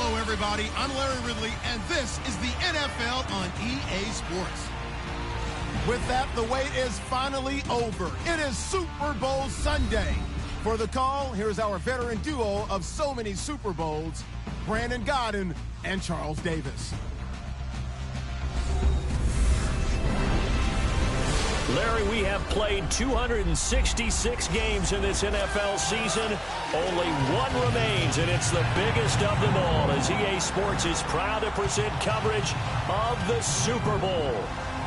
Hello, everybody. I'm Larry Ridley, and this is the NFL on EA Sports. With that, the wait is finally over. It is Super Bowl Sunday. For the call, here's our veteran duo of so many Super Bowls, Brandon Godden and Charles Davis. Larry, we have played 266 games in this NFL season. Only one remains, and it's the biggest of them all, as EA Sports is proud to present coverage of the Super Bowl.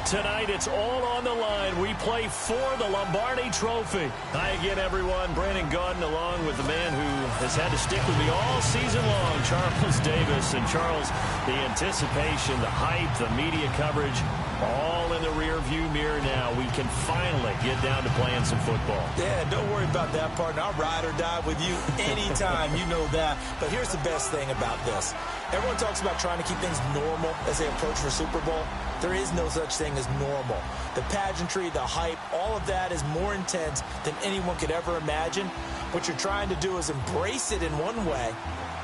Tonight, it's all on the line. We play for the Lombardi Trophy. Hi again, everyone. Brandon Godden, along with the man who has had to stick with me all season long, Charles Davis. And Charles, the anticipation, the hype, the media coverage, all in the rear-view mirror now. We can finally get down to playing some football. Yeah, don't worry about that, partner. I'll ride or die with you anytime. You know that. But here's the best thing about this. Everyone talks about trying to keep things normal as they approach the Super Bowl. There is no such thing as normal. The pageantry, the hype, all of that is more intense than anyone could ever imagine. What you're trying to do is embrace it in one way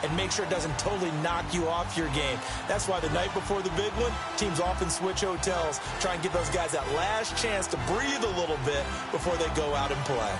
and make sure it doesn't totally knock you off your game. That's why the night before the big one, teams often switch hotels, try and give those guys that last chance to breathe a little bit before they go out and play.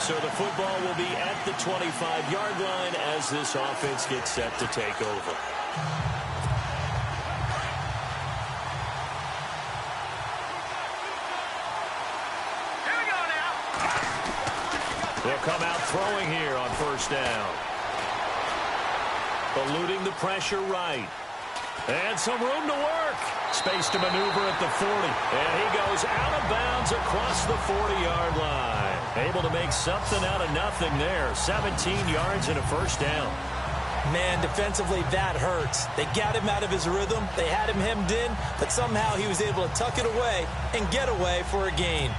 So the football will be at the 25-yard line as this offense gets set to take over. Here we go now. They'll come out throwing here on first down. Eluding the pressure right. And some room to work. Space to maneuver at the 40. And he goes out of bounds across the 40-yard line. Able to make something out of nothing there. 17 yards and a first down. Man, defensively, that hurts. They got him out of his rhythm. They had him hemmed in, but somehow he was able to tuck it away and get away for a gain.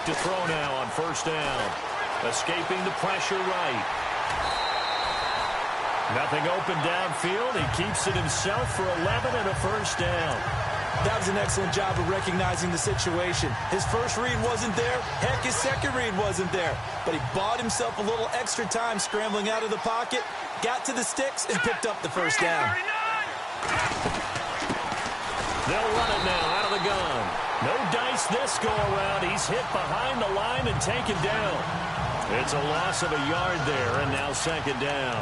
To throw now on first down. Escaping the pressure right. Nothing open downfield. He keeps it himself for 11 and a first down. That was an excellent job of recognizing the situation. His first read wasn't there. Heck, his second read wasn't there. But he bought himself a little extra time scrambling out of the pocket, got to the sticks, and picked up the first down. They'll run it now out of the gun. No dice this go-around. He's hit behind the line and taken down. It's a loss of a yard there, and now second down.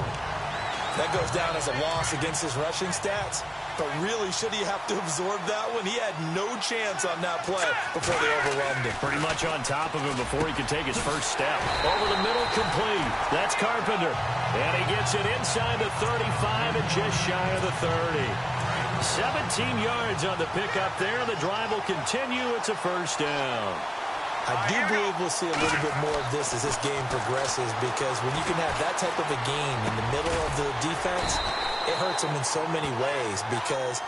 That goes down as a loss against his rushing stats. But really, should he have to absorb that one? He had no chance on that play before they overwhelmed him. Pretty much on top of him before he could take his first step. Over the middle, complete. That's Carpenter. And he gets it inside the 35 and just shy of the 30. 17 yards on the pickup there. The drive will continue. It's a first down. I do believe we'll see a little bit more of this as this game progresses, because when you can have that type of a game in the middle of the defense, it hurts them in so many ways, because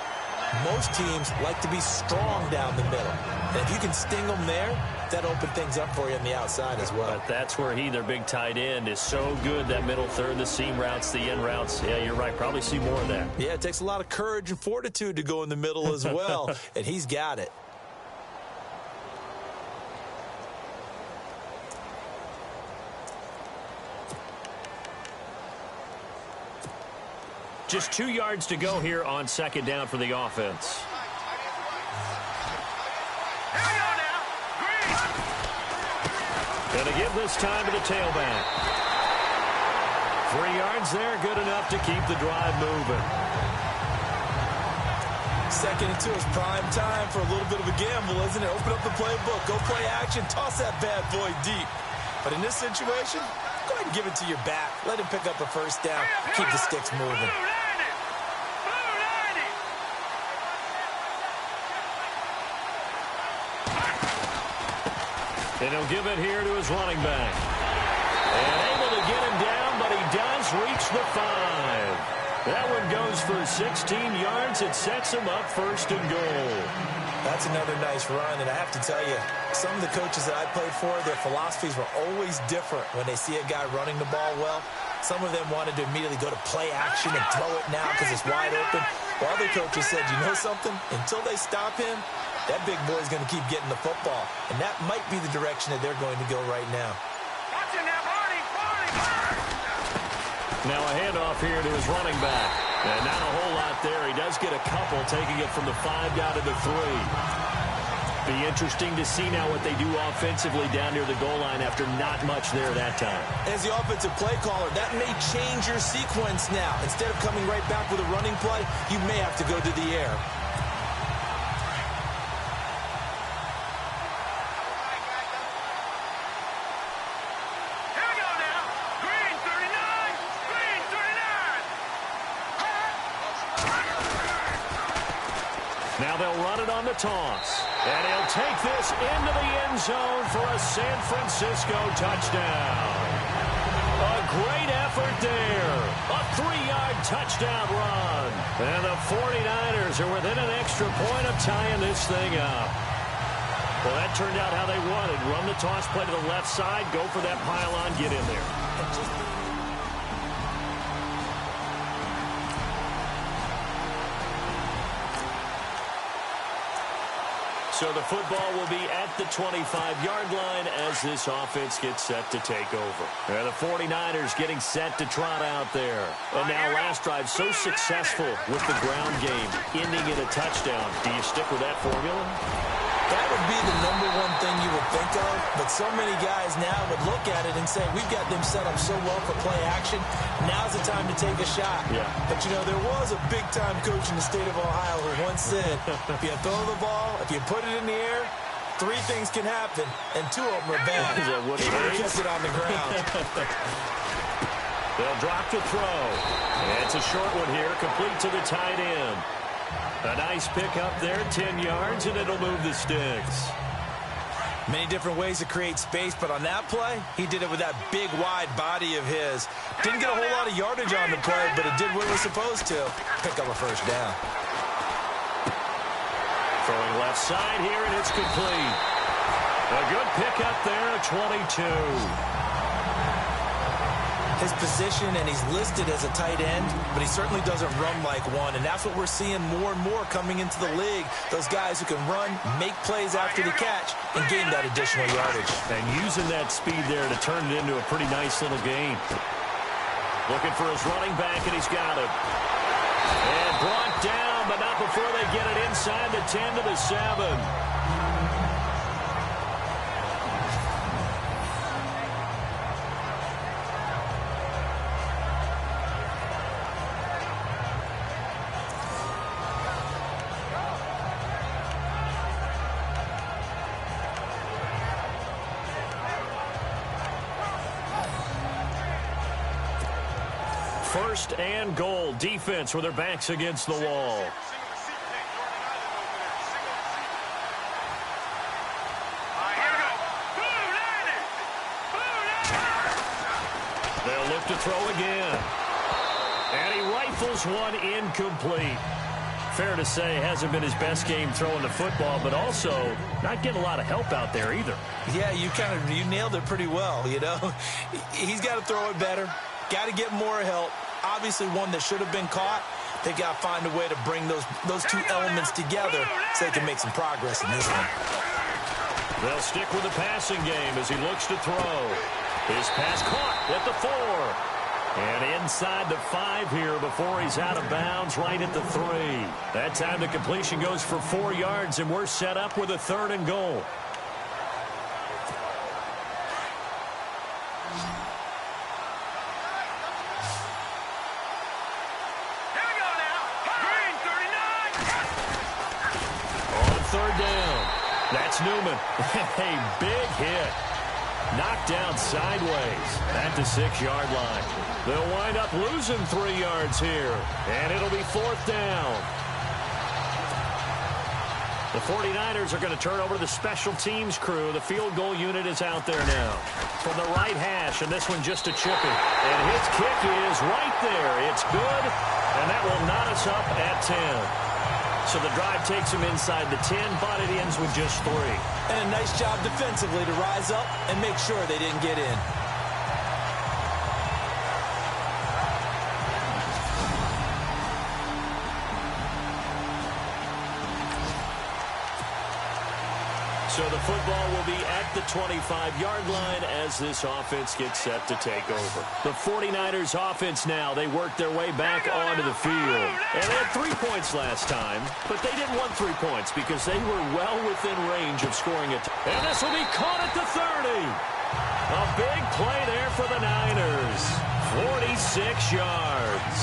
most teams like to be strong down the middle. And if you can sting them there, that opens things up for you on the outside as well. But that's where their big tight end, is so good. That middle third, the seam routes, the end routes. Yeah, you're right. Probably see more of that. Yeah, it takes a lot of courage and fortitude to go in the middle as well, and he's got it. Just 2 yards to go here on second down for the offense. Going to give this time to the tailback. 3 yards there, good enough to keep the drive moving. 2nd and 2 is prime time for a little bit of a gamble, isn't it? Open up the playbook, go play action, toss that bad boy deep. But in this situation, go ahead and give it to your back. Let him pick up a first down, keep the sticks moving. And he'll give it here to his running back. And able to get him down, but he does reach the 5. That one goes for 16 yards. It sets him up 1st and goal. That's another nice run, and I have to tell you, some of the coaches that I played for, their philosophies were always different when they see a guy running the ball well. Some of them wanted to immediately go to play action and throw it now because it's wide open. While other coaches said, you know something? Until they stop him, that big boy's going to keep getting the football. And that might be the direction that they're going to go right now. Now a handoff here to his running back. And not a whole lot there. He does get a couple, taking it from the 5 down to the 3. Be interesting to see now what they do offensively down near the goal line after not much there that time. As the offensive play caller, that may change your sequence now. Instead of coming right back with a running play, you may have to go to the air. Now they'll run it on the toss. And he'll take this into the end zone for a San Francisco touchdown. A great effort there. A 3-yard touchdown run. And the 49ers are within an extra point of tying this thing up. Well, that turned out how they wanted. Run the toss play to the left side. Go for that pylon. Get in there. So the football will be at the 25-yard line as this offense gets set to take over. And the 49ers getting set to trot out there. And now last drive so successful with the ground game, ending in a touchdown. Do you stick with that formula? That would be the #1 thing you would think of, but so many guys now would look at it and say, we've got them set up so well for play action, now's the time to take a shot. Yeah. But, you know, there was a big-time coach in the state of Ohio who once said, if you throw the ball, if you put it in the air, 3 things can happen, and 2 of them are bad. Is that what he would have kept it on the ground. They'll drop the throw. And it's a short one here, complete to the tight end. A nice pick up there, 10 yards, and it'll move the sticks. Many different ways to create space, but on that play, he did it with that big, wide body of his. Didn't get a whole lot of yardage on the play, but it did what it was supposed to. Pick up a first down. Throwing left side here, and it's complete. A good pick up there, 22. His position, and he's listed as a tight end, but he certainly doesn't run like one, and that's what we're seeing more and more coming into the league. Those guys who can run, make plays after the catch, and gain that additional yardage. And using that speed there to turn it into a pretty nice little game. Looking for his running back, and he's got it. And brought down, but not before they get it inside the 10 to the 7. First and goal. Defense with their backs against the wall. They'll look to throw again. And he rifles one incomplete. Fair to say, hasn't been his best game throwing the football, but also not getting a lot of help out there either. Yeah, you nailed it pretty well, you know. He's got to throw it better. Got to get more help. Obviously one that should have been caught. They've got to find a way to bring those 2 elements together so they can make some progress in this one. They'll stick with the passing game as he looks to throw. His pass caught at the 4. And inside the 5 here before he's out of bounds right at the 3. That time the completion goes for 4 yards, and we're set up with a 3rd and goal. Here we go now. Green 39. On 3rd down. That's Newman. A big hit. Knocked down sideways at the 6-yard line. They'll wind up losing 3 yards here, and it'll be 4th down. The 49ers are going to turn over to the special teams crew. The field goal unit is out there now. From the right hash, and this one just a chipping. And his kick is right there. It's good, and that will knot us up at 10. So the drive takes him inside the 10, but it ends with just 3. And a nice job defensively to rise up and make sure they didn't get in. So the football will be at the 25-yard line as this offense gets set to take over. The 49ers offense now, they work their way back onto the field. And they had 3 points last time, but they didn't want 3 points because they were well within range of scoring it. And this will be caught at the 30. A big play there for the Niners. 46 yards.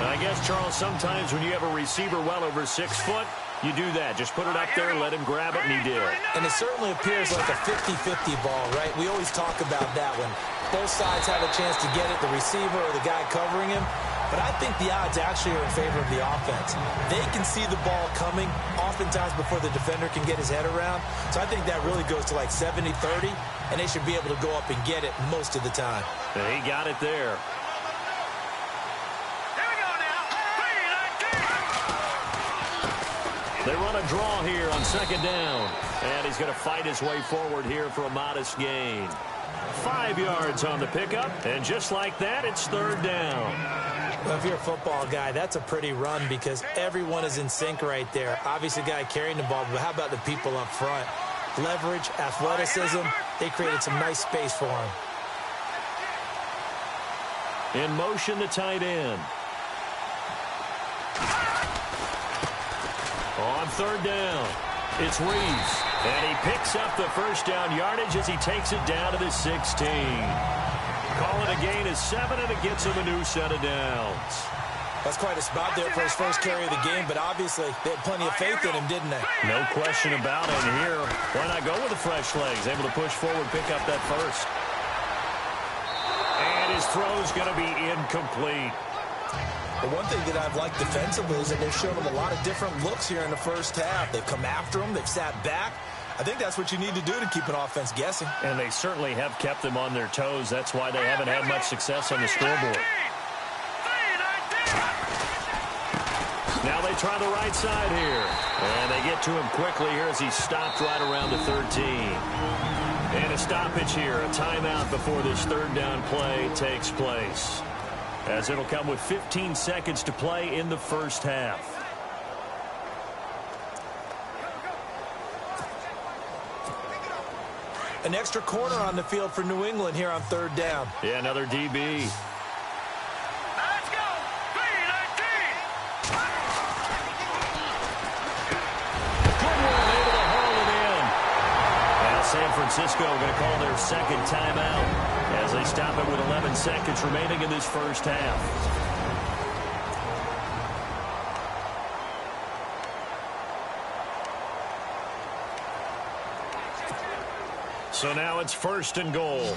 And I guess, Charles, sometimes when you have a receiver well over 6 foot, you do that. Just put it up there, let him grab it, and he did. And it certainly appears like a 50-50 ball, right? We always talk about that when both sides have a chance to get it, the receiver or the guy covering him. But I think the odds actually are in favor of the offense. They can see the ball coming oftentimes before the defender can get his head around. So I think that really goes to like 70-30, and they should be able to go up and get it most of the time. And he got it there. They run a draw here on 2nd down. And he's going to fight his way forward here for a modest gain. 5 yards on the pickup. And just like that, it's 3rd down. Well, if you're a football guy, that's a pretty run because everyone is in sync right there. Obviously, the guy carrying the ball, but how about the people up front? Leverage, athleticism, they created some nice space for him. In motion, the tight end. On 3rd down, it's Reeves. And he picks up the 1st down yardage as he takes it down to the 16. Call it a gain of 7, and it gets him a new set of downs. That's quite a spot there for his first carry of the game, but obviously they had plenty of faith in him, didn't they? No question about it. And here, why not go with the fresh legs? Able to push forward, pick up that 1st. And his throw's going to be incomplete. But one thing that I've liked defensively is that they've shown him a lot of different looks here in the first half. They've come after him. They've sat back. I think that's what you need to do to keep an offense guessing. And they certainly have kept them on their toes. That's why they haven't had much success on the scoreboard. Now they try the right side here. And they get to him quickly here as he's stopped right around the 13. And a stoppage here, a timeout before this 3rd down play takes place. As it'll come with 15 seconds to play in the first half. An extra corner on the field for New England here on 3rd down. Yeah, another DB. Let's go. 3-19. Good one, able to haul it in. Now San Francisco going to call their 2nd timeout as they stop it with 11 seconds remaining in this first half. So now it's 1st and goal.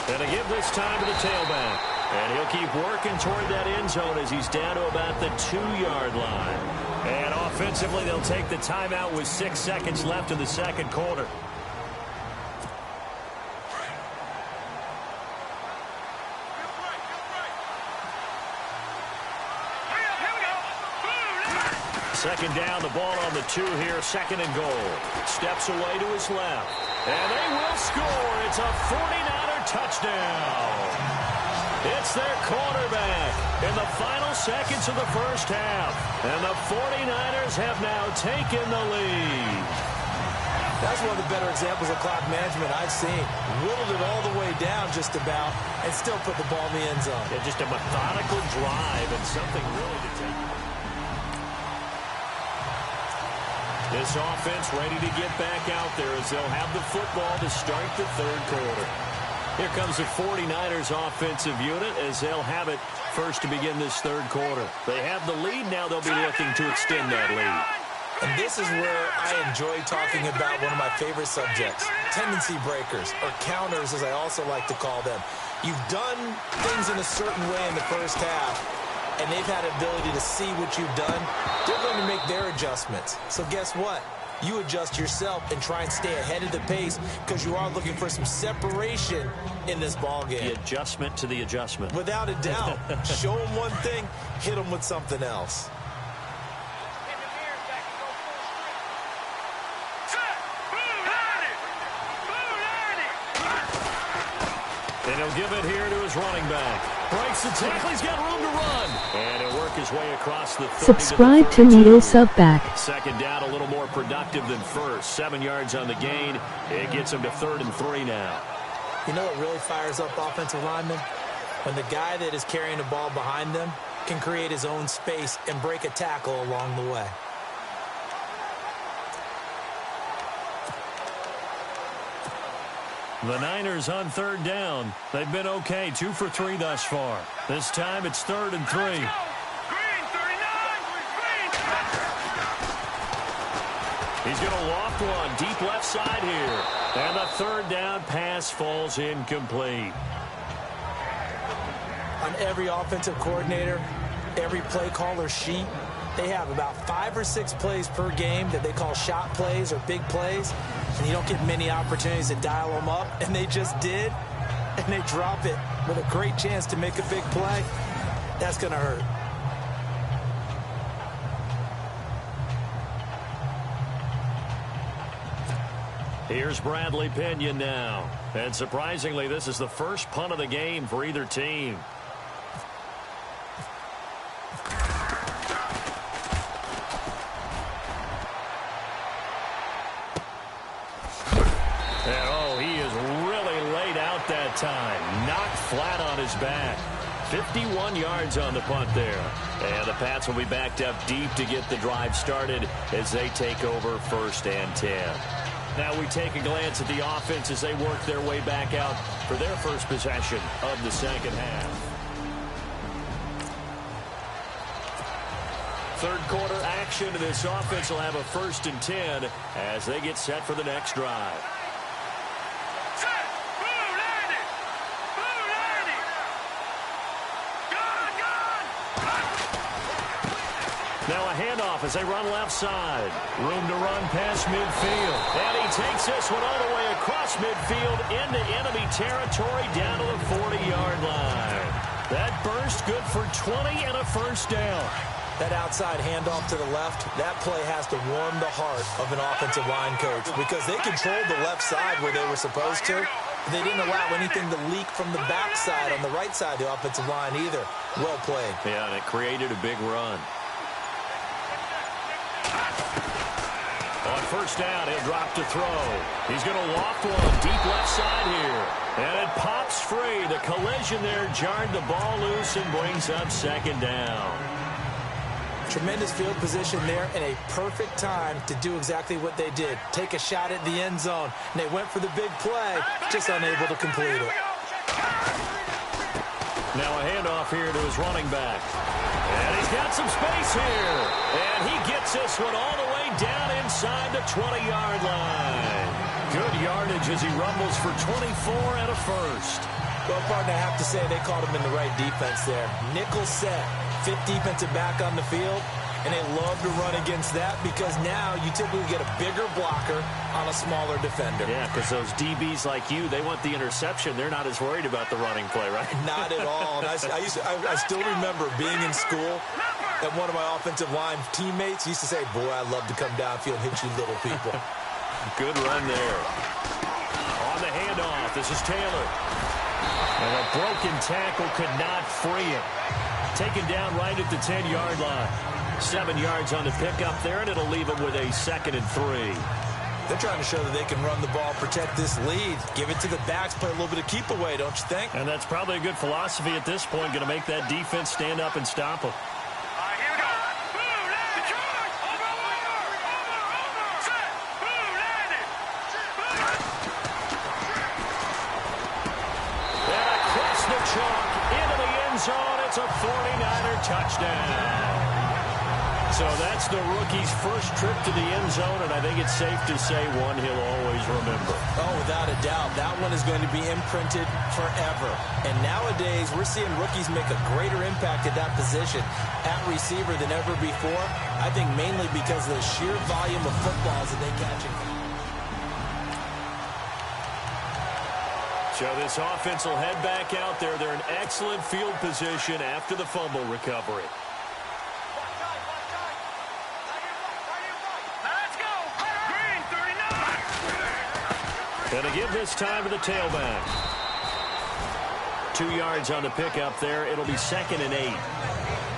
And to give this time to the tailback. And he'll keep working toward that end zone as he's down to about the 2-yard line. And offensively, they'll take the timeout with 6 seconds left in the 2nd quarter. Second down, the ball on the 2 here, 2nd and goal. Steps away to his left. And they will score. It's a 49er touchdown. It's their quarterback in the final seconds of the first half. And the 49ers have now taken the lead. That's one of the better examples of clock management I've seen. Whittled it all the way down just about and still put the ball in the end zone. Yeah, just a methodical drive and something really to take. This offense ready to get back out there as they'll have the football to start the third quarter. Here comes the 49ers offensive unit as they'll have it first to begin this third quarter. They have the lead. Now they'll be looking to extend that lead. And this is where I enjoy talking about one of my favorite subjects, tendency breakers, or counters as I also like to call them. You've done things in a certain way in the first half, and they've had the ability to see what you've done. They're going to make their adjustments. So guess what? You adjust yourself and try and stay ahead of the pace because you are looking for some separation in this ball game. The adjustment to the adjustment. Without a doubt. Show them one thing, hit them with something else. And he'll give it here to his running back. Breaks the tackle. He's got room to run. And he'll work his way across the 30. Subscribe to Needle Subback. Second down, a little more productive than first. 7 yards on the gain. It gets him to 3rd and 3 now. You know what really fires up offensive linemen? When the guy that is carrying the ball behind them can create his own space and break a tackle along the way. The Niners on 3rd down. They've been okay, 2 for 3 thus far. This time it's 3rd and 3. Green 39, green. He's going to loft one deep left side here. And the 3rd down pass falls incomplete. On every offensive coordinator, every play caller sheet, they have about 5 or 6 plays per game that they call shot plays or big plays. And you don't get many opportunities to dial them up, and they just did, and they drop it with a great chance to make a big play. That's going to hurt. Here's Bradley Pinion now. And surprisingly, this is the first punt of the game for either team. Time knocked flat on his back. 51 yards on the punt there. And the Pats will be backed up deep to get the drive started as they take over 1st and 10. Now we take a glance at the offense as they work their way back out for their first possession of the second half. Third quarter action. This offense will have a 1st and 10 as they get set for the next drive. Now a handoff as they run left side. Room to run past midfield. And he takes this one all the way across midfield into enemy territory down to the 40-yard line. That burst good for 20 and a 1st down. That outside handoff to the left, that play has to warm the heart of an offensive line coach because they controlled the left side where they were supposed to. They didn't allow anything to leak from the backside on the right side of the offensive line either. Well played. Yeah, and it created a big run. On 1st down, he'll drop to throw. He's going to loft one deep left side here. And it pops free. The collision there jarred the ball loose and brings up 2nd down. Tremendous field position there and a perfect time to do exactly what they did. Take a shot at the end zone. And they went for the big play, just unable to complete it. Now a handoff here to his running back. And he's got some space here. And he gets this one all the way down inside the 20-yard line. Good yardage as he rumbles for 24 and a 1st. Well, partner, I have to say they caught him in the right defense there. Nickel set, 5th defensive back on the field. And they love to run against that because now you typically get a bigger blocker on a smaller defender. Yeah, because those DBs like you, they want the interception. They're not as worried about the running play, right? Not at all. And I still remember being in school and one of my offensive line teammates used to say, boy, I love to come downfield and hit you little people. Good run there. On the handoff, this is Taylor. And a broken tackle could not free him. Taken down right at the 10-yard line. 7 yards on the pickup there, and it'll leave him with a 2nd and 3. They're trying to show that they can run the ball, protect this lead. Give it to the backs, play a little bit of keep away, don't you think? And that's probably a good philosophy at this point. Going to make that defense stand up and stop them. Here we go. And across the chalk, into the end zone. It's a 49er touchdown. So that's the rookie's first trip to the end zone, and I think it's safe to say one he'll always remember. Oh, without a doubt. That one is going to be imprinted forever. And nowadays, we're seeing rookies make a greater impact at that position at receiver than ever before. I think mainly because of the sheer volume of footballs that they catch. So this offense will head back out there. They're in excellent field position after the fumble recovery. And to give this time to the tailback. 2 yards on the pickup there. It'll be 2nd and 8.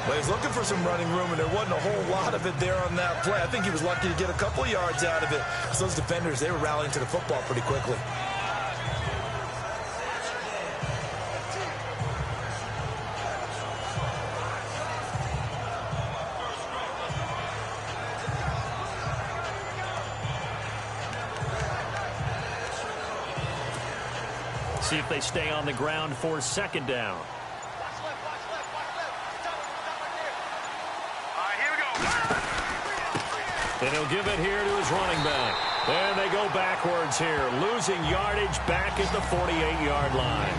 Well, he's looking for some running room, and there wasn't a whole lot of it there on that play. I think he was lucky to get a couple of yards out of it. So those defenders, they were rallying to the football pretty quickly. See if they stay on the ground for 2nd down. Here we go. And he'll give it here to his running back. And they go backwards here, losing yardage back at the 48-yard line.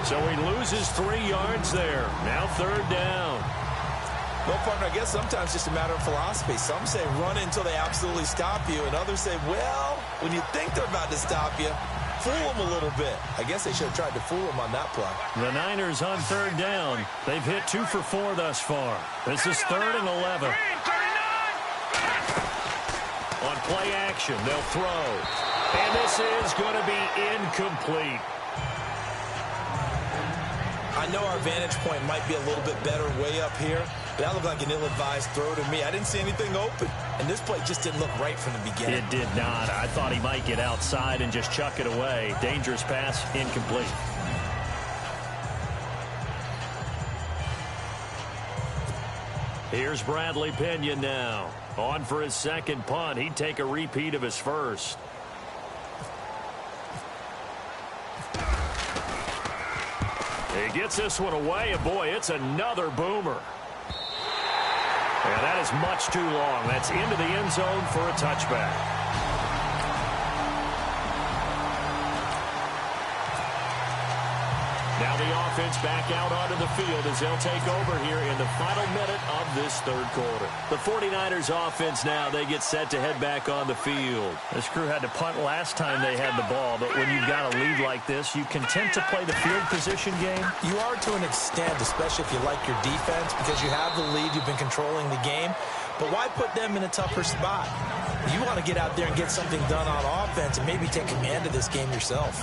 So he loses 3 yards there. Now 3rd down. Well, partner, I guess sometimes it's just a matter of philosophy. Some say run until they absolutely stop you, and others say, well, when you think they're about to stop you, fool them a little bit. I guess they should have tried to fool them on that play. The Niners on 3rd down. They've hit 2 for 4 thus far. This is 3rd and 11. On play action, they'll throw. And this is going to be incomplete. I know our vantage point might be a little bit better way up here, but that looked like an ill-advised throw to me. I didn't see anything open, and this play just didn't look right from the beginning. It did not. I thought he might get outside and just chuck it away. Dangerous pass, incomplete. Here's Bradley Pinion now. On for his 2nd punt. He'd take a repeat of his first. He gets this one away, and boy, it's another boomer. And that is much too long. That's into the end zone for a touchback. Now the offense back out onto the field as they'll take over here in the final minute of this 3rd quarter. The 49ers offense now, they get set to head back on the field. This crew had to punt last time they had the ball, but when you've got a lead like this, you content to play the field position game? You are to an extent, especially if you like your defense, because you have the lead, you've been controlling the game. But why put them in a tougher spot? You want to get out there and get something done on offense and maybe take command of this game yourself.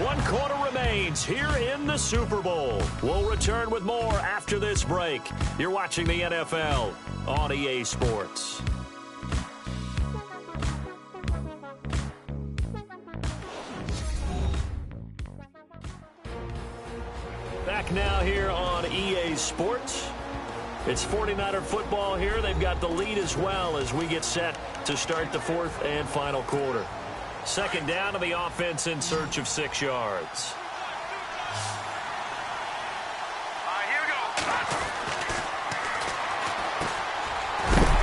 One quarter remains here in the Super Bowl. We'll return with more after this break. You're watching the NFL on EA Sports. Back now here on EA Sports. It's 49er football here. They've got the lead as well as we get set to start the 4th and final quarter. 2nd down to the offense in search of 6 yards. Here we go.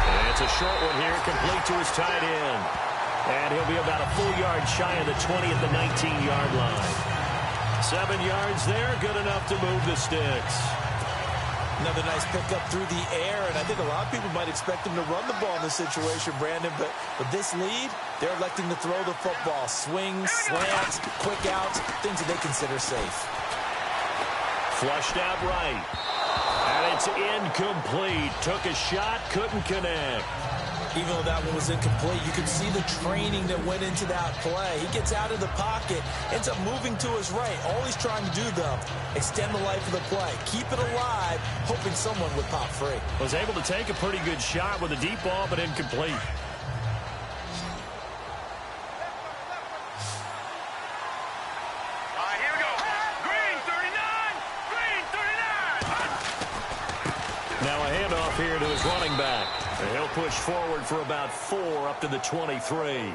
And it's a short one here, complete to his tight end. And he'll be about a full yard shy of the 20 at the 19-yard line. 7 yards there, good enough to move the sticks. Another nice pickup through the air, and I think a lot of people might expect him to run the ball in this situation, Brandon, but with this lead, they're electing to throw the football. Swings, slants, quick outs, things that they consider safe. Flushed out right. And it's incomplete. Took a shot, couldn't connect. Even though that one was incomplete, you could see the training that went into that play. He gets out of the pocket, ends up moving to his right. All he's trying to do, though, extend the life of the play. Keep it alive, hoping someone would pop free. Was able to take a pretty good shot with a deep ball, but incomplete. Here we go. Green 39. Green 39. Now a handoff here to his running back. And he'll push forward for about 4 up to the 23.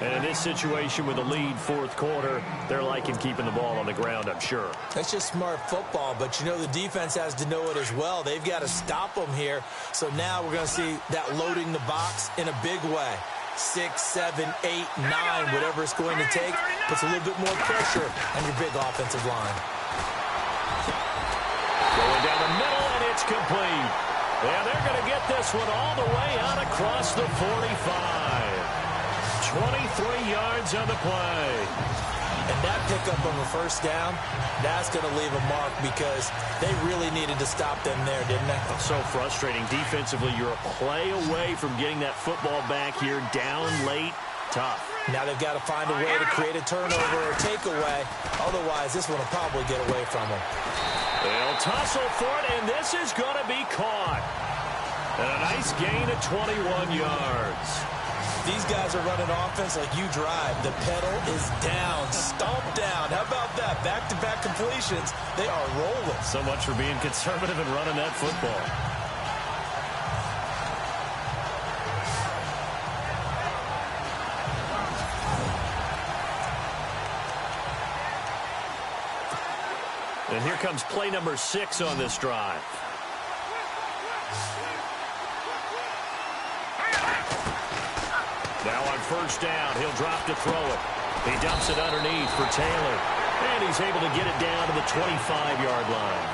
And in this situation with a lead fourth quarter, they're liking keeping the ball on the ground, I'm sure. That's just smart football, but you know the defense has to know it as well. They've got to stop them here. So now we're going to see that loading the box in a big way. 6, 7, 8, 9, whatever it's going to take, puts a little bit more pressure on your big offensive line. Going down the middle, and it's complete. Yeah, they're going to get this one all the way out across the 45. 23 yards on the play. And that pickup on the first down, that's going to leave a mark because they really needed to stop them there, didn't they? So frustrating. Defensively, you're a play away from getting that football back here down late. Tough. Now they've got to find a way to create a turnover or takeaway. Otherwise, this one will probably get away from them. They'll tussle for it, and this is going to be caught. And a nice gain of 21 yards. These guys are running offense like you drive. The pedal is down, stomped down. How about that? Back-to-back completions. They are rolling. So much for being conservative and running that football. And here comes play number 6 on this drive. Now on first down, he'll drop to throw it. He dumps it underneath for Taylor. And he's able to get it down to the 25-yard line.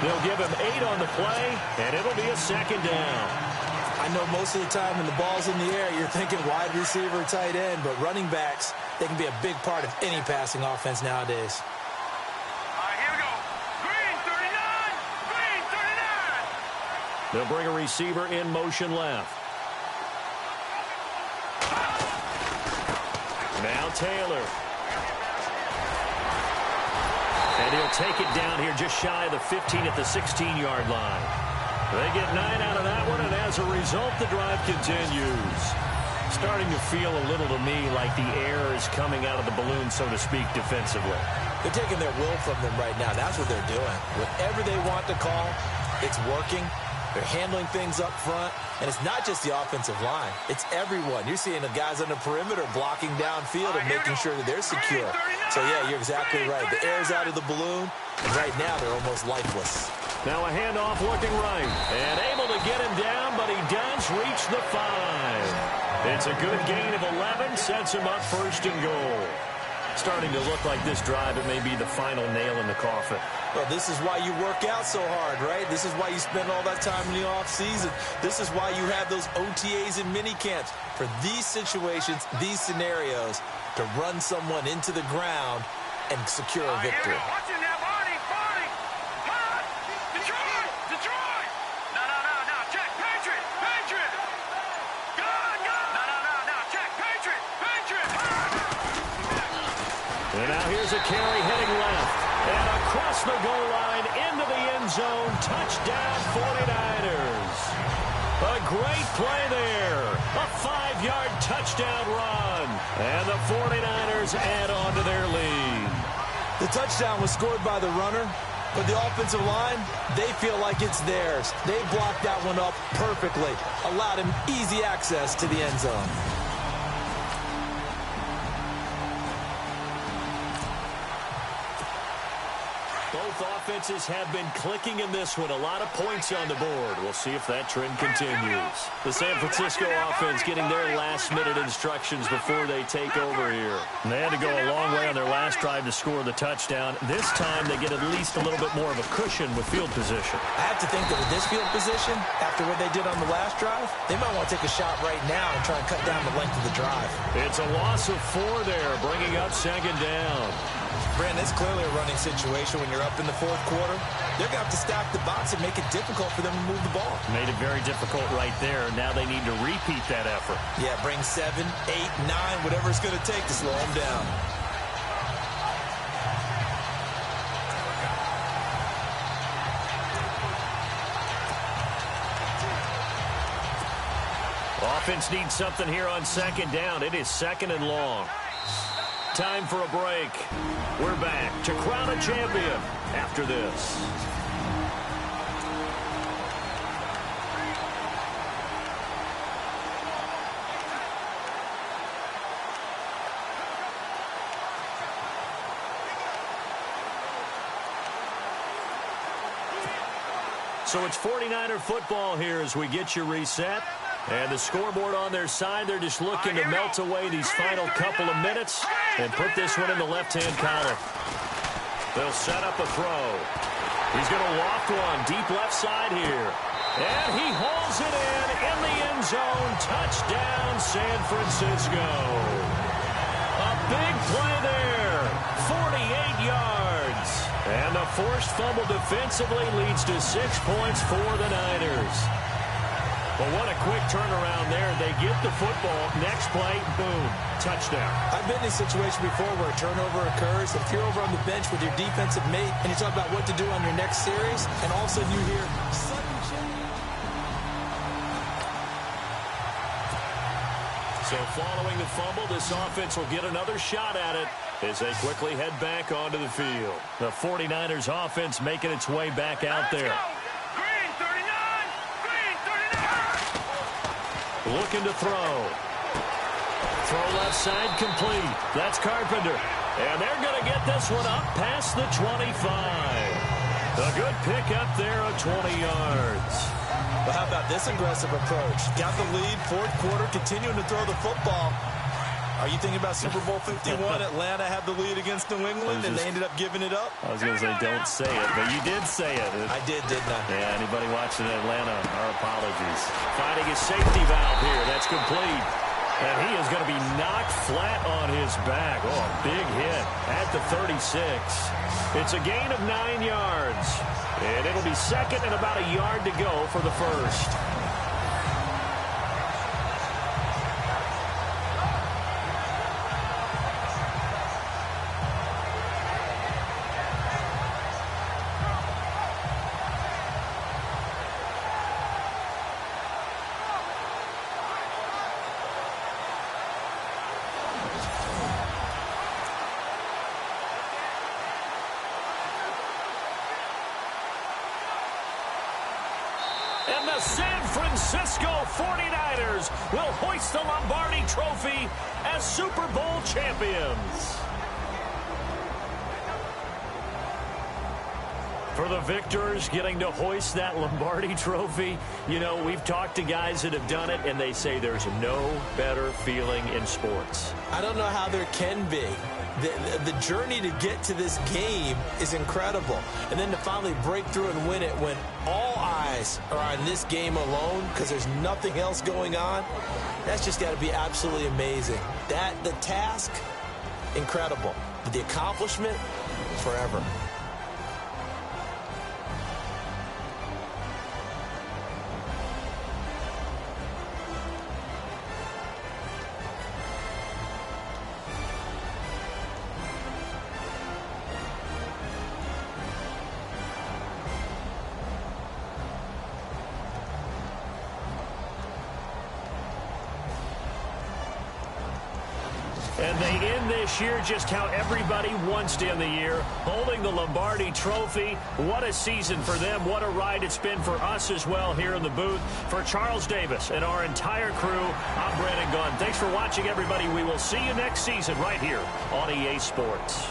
They'll give him 8 on the play, and it'll be a second down. I know most of the time when the ball's in the air, you're thinking wide receiver, tight end, but running backs, they can be a big part of any passing offense nowadays. Here we go. Green 39. Green 39. They'll bring a receiver in motion left. Now Taylor. And he'll take it down here just shy of the 15 at the 16-yard line. They get 9 out of that one, and as a result, the drive continues. Starting to feel a little to me like the air is coming out of the balloon, so to speak, defensively. They're taking their will from them right now. That's what they're doing. Whatever they want to call, it's working. They're handling things up front, and it's not just the offensive line. It's everyone. You're seeing the guys on the perimeter blocking downfield and making sure that they're secure. So, yeah, you're exactly right. The air's out of the balloon, and right now they're almost lifeless. Now a handoff looking right, and able to get him down, but he does reach the 5. It's a good gain of 11, sets him up first and goal. Starting to look like this drive, it may be the final nail in the coffin. Well, this is why you work out so hard, right? This is why you spend all that time in the offseason. This is why you have those OTAs and mini camps. For these situations, these scenarios, to run someone into the ground and secure a victory. Watching that body. Detroit. No. Check. Patriot. Good. No. Check. Patriot. And now here's a carry heading left. And across the goal line into the end zone. Touchdown 49ers. A great play there. A 5-yard touchdown run. And the 49ers add on to their lead. The touchdown was scored by the runner, but the offensive line, they feel like it's theirs. They blocked that one up perfectly. Allowed him easy access to the end zone. Both offenses have been clicking in this one. A lot of points on the board. We'll see if that trend continues. The San Francisco offense getting their last-minute instructions before they take over here. And they had to go a long way on their last drive to score the touchdown. This time they get at least a little bit more of a cushion with field position. I have to think that with this field position, after what they did on the last drive, they might want to take a shot right now and try and cut down the length of the drive. It's a loss of 4 there, bringing up second down. Brandon, it's clearly a running situation when you're up in the fourth quarter. They're going to have to stack the box and make it difficult for them to move the ball. Made it very difficult right there. Now they need to repeat that effort. Yeah, bring 7, 8, 9, whatever it's going to take to slow them down. Offense needs something here on second down. It is second and long. Time for a break. We're back to crown a champion after this. So it's 49er football here as we get you reset. And the scoreboard on their side, they're just looking to melt away these final couple of minutes and put this one in the left-hand column. They'll set up a throw. He's going to loft one deep left side here. And he hauls it in the end zone. Touchdown, San Francisco. A big play there. 48 yards. And the forced fumble defensively leads to 6 points for the Niners. Well, what a quick turnaround there. They get the football. Next play, boom, touchdown. I've been in a situation before where a turnover occurs. If you're over on the bench with your defensive mate and you talk about what to do on your next series, and all of a sudden you hear sudden change. So following the fumble, this offense will get another shot at it as they quickly head back onto the field. The 49ers offense making its way back out there. Looking to throw. Throw left side complete. That's Carpenter. And they're going to get this one up past the 25. A good pickup there of 20 yards. But how about this aggressive approach? Got the lead, fourth quarter, continuing to throw the football. Are you thinking about Super Bowl 51? Atlanta had the lead against New England, and they ended up giving it up? I was going to say, don't say it, but you did say it. I did, didn't I? Yeah, anybody watching Atlanta, our apologies. Finding his safety valve here. That's complete. And he is going to be knocked flat on his back. Oh, a big hit at the 36. It's a gain of 9 yards. And it'll be second and about a yard to go for the first. And the San Francisco 49ers will hoist the Lombardi Trophy as Super Bowl champions. For the victors getting to hoist that Lombardi Trophy, you know, we've talked to guys that have done it, and they say there's no better feeling in sports. I don't know how there can be. The journey to get to this game is incredible. And then to finally break through and win it when all eyes are on this game alone because there's nothing else going on, that's just got to be absolutely amazing. The task, incredible. But the accomplishment, forever. And they end this year just how everybody wants to end the year, holding the Lombardi Trophy. What a season for them. What a ride it's been for us as well here in the booth. For Charles Davis and our entire crew, I'm Brandon Gunn. Thanks for watching, everybody. We will see you next season right here on EA Sports.